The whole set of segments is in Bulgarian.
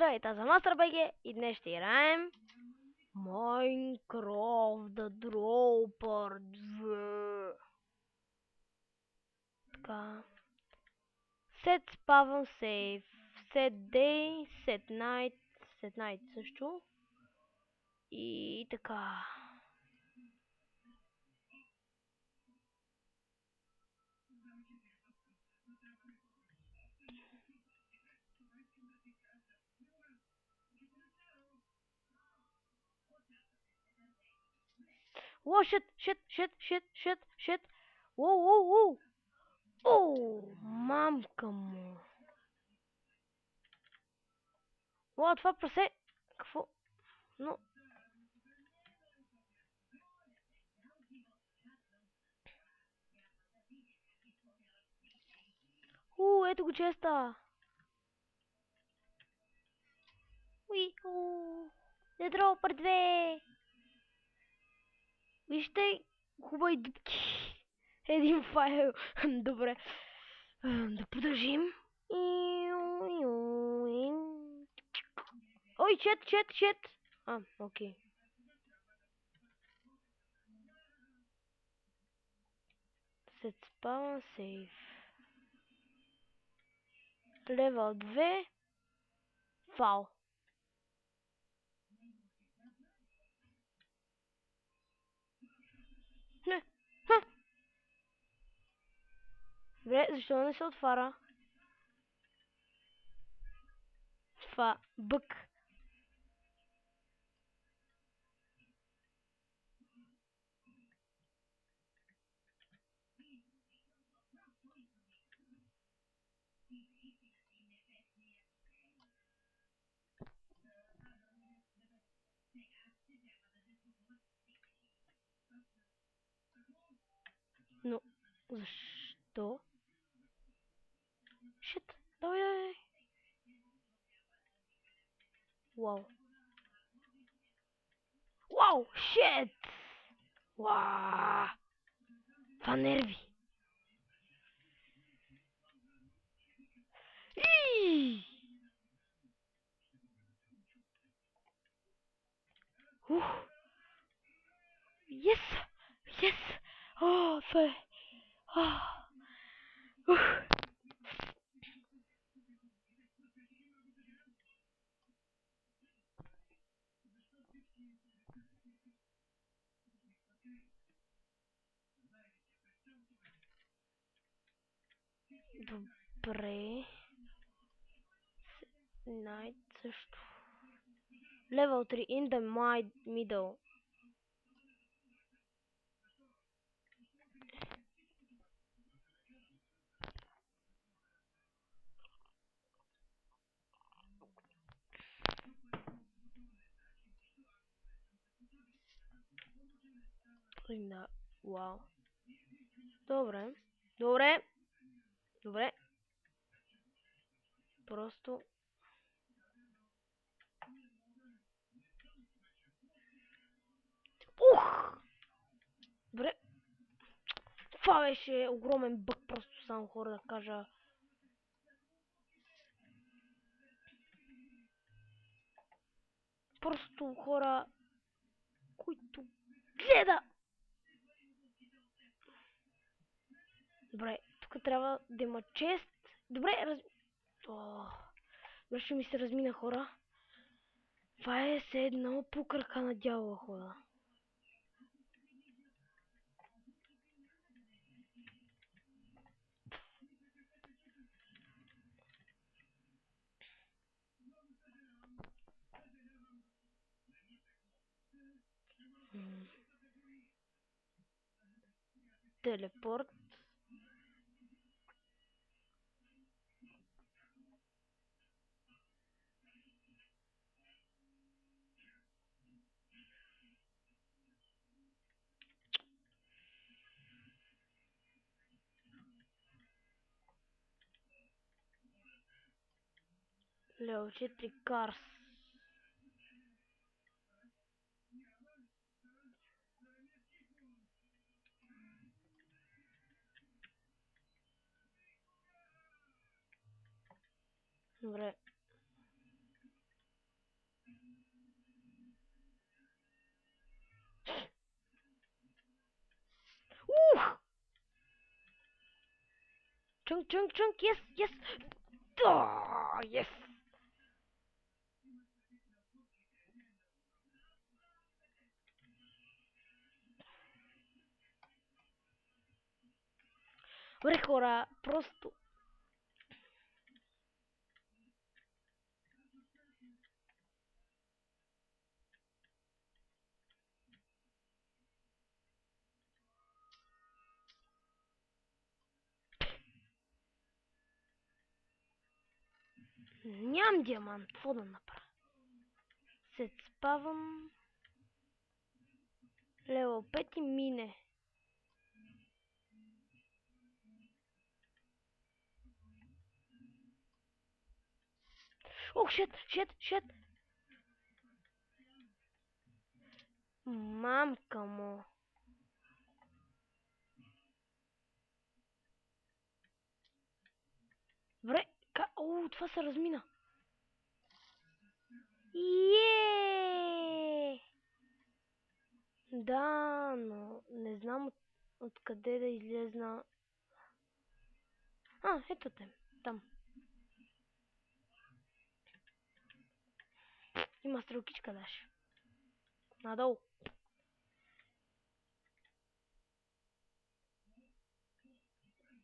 Здравейте, аз съм MasterBG и днес ще играем Minecraft The Dropper 2. Така. Set spawn save. Set day, set night също. И така. О, shit. Воу. О, мамка му. О, това прасе. Какво? Но... ето го честа. The Dropper 2. Вижте, хубави дупки. Един файл. Добре. Да продължим. Ой, чет. Окей. Set spawn save. Level 2. Фал. Не. Добре, защо не се отваря? Това бък. Но, защо? Шит, давай. Вау, шит! Вау! Това нерви. Ух! Yes! О, това е. Ух! Добре. Night също. Level 3 in the middle. Вау. Добре. Просто... Ух! Добре. Това беше огромен бък, просто само хора да кажа. Просто хора, които гледа. Добре, тук трябва да има чест. Добре, ще ми се размина, хора. Това е все едно по кръка на дявола, хора. Телепорт. Лео 4 Карс. Добре. Чунг, yes. Yes. Добре, хора, просто... Нямам диамант, какво да направя? Се спавам... Левел 5 и мине. Ох, shit. Мамка му. Добре, това се размина. Еее! Да, но не знам откъде да излезна. Ето те, там. Има стрелкичка даже. Надолу.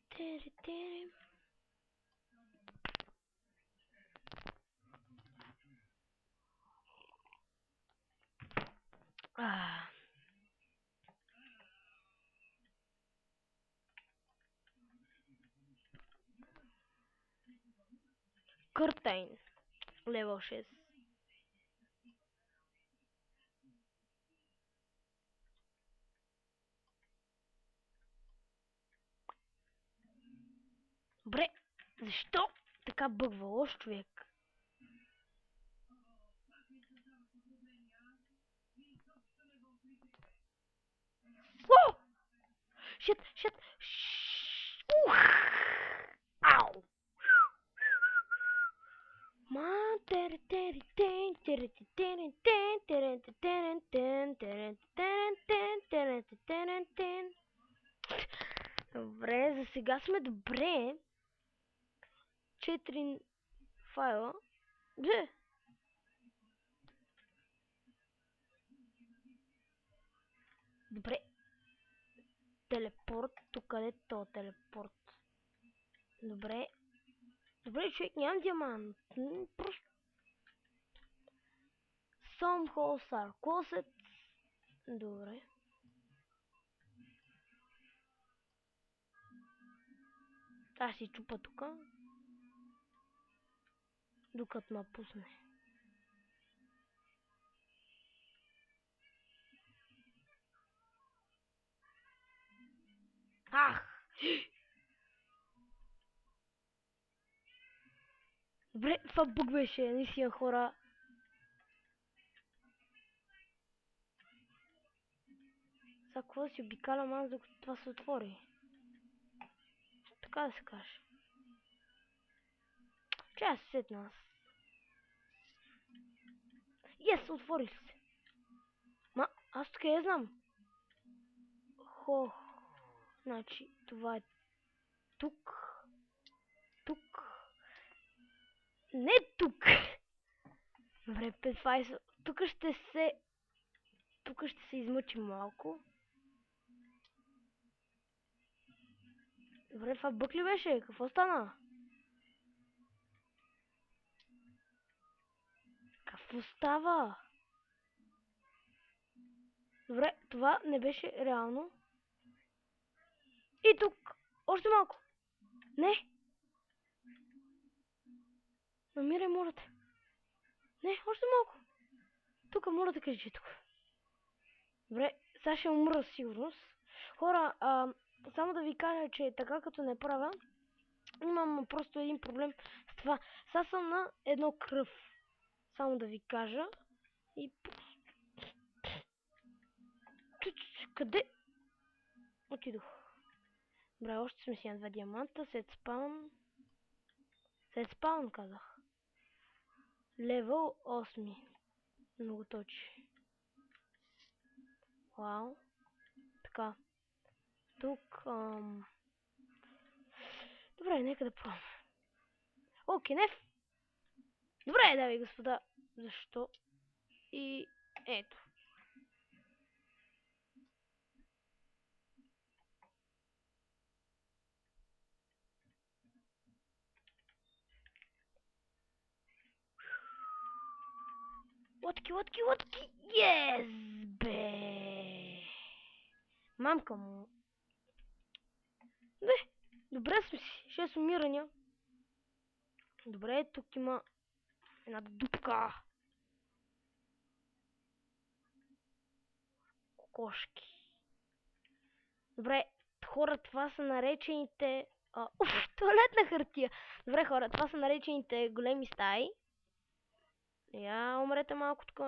Тери. Къртайн. Левел 6. Добре, защо така бъгва лош човек? О! Shit. Ух! Ау! Man, добре, за сега сме добре. 4 файла. Добре. Телепорт, тук къде е то телепорт? Добре, човек, нямам диамант. Просто... Some holes are closet. Добре. Аз си чупа тука. Докато ме пусне. Ах! Добре, това бъг беше, наистина хора. Сега какво да си обикалям аз, докато това се отвори? Така да се каже. Че аз се сетна аз. Yes, отвори се. Аз тук я знам. Значи, това е тук. Не тук. Добре, 5 Тук ще се измъчим малко. Добре, това бък ли беше? Какво стана? Какво става? Добре, това не беше реално. И тук. Още малко. Не. Намирай, моля те. Не, още малко. Тук, моля да кажи, че тук. Добре, сега ще умра със сигурност. Хора, само да ви кажа, че така като не правя, имам просто един проблем с това. Сега съм на едно кръв. Само да ви кажа. И... Къде? Отидох. Добре, още сме си на 2 диаманта. Сет спаун казах. Левел 8. Много точи. Вау. Така. Тук... Добре, нека да пробваме. О, кенеф! Добре, дами и господа. Защо? И ето. Лодки, лодки, лодки! Yes, бе! Мамка му. Бе, добре сме си. 6 умирания. Добре, тук има една дупка. Кокошки. Добре, хора, това са наречените... туалетна хартия. Добре, хора, това са наречените големи стаи. Я умрете малко тук.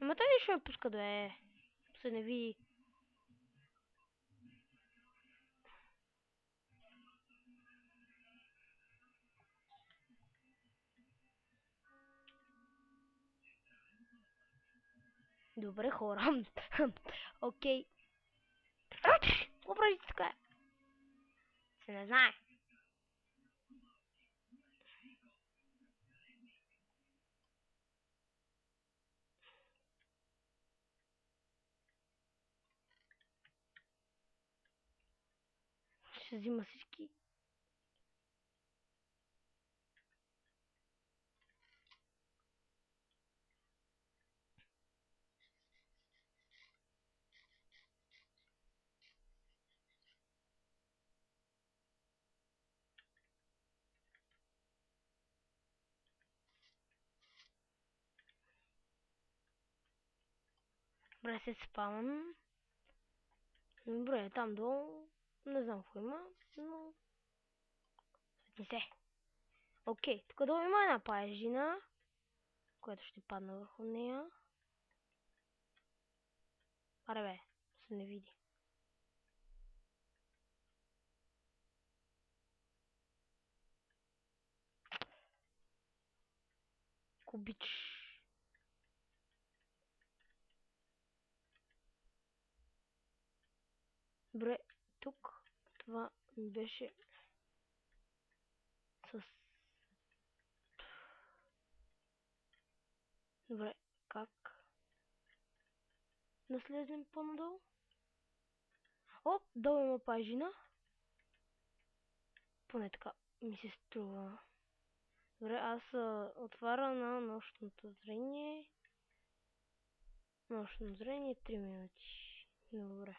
Ама той нищо ме пуска да е. Се не види. Добре, хора. Окей. Какво правите така? Се не знае. Ще взима всички. Добре, се спамам. Добре, там долу. Не знам какво има, но... Свети се. Окей, тук долу има една паяжина, която ще падна върху нея. Аре бе, се не види. Кубич. Добре, тук това ми беше с... Добре, как да слезем по-надолу? Оп, долу има пажина. Поне така ми се струва. Добре, аз отваря на нощното зрение. Нощно зрение 3 минути. Добре.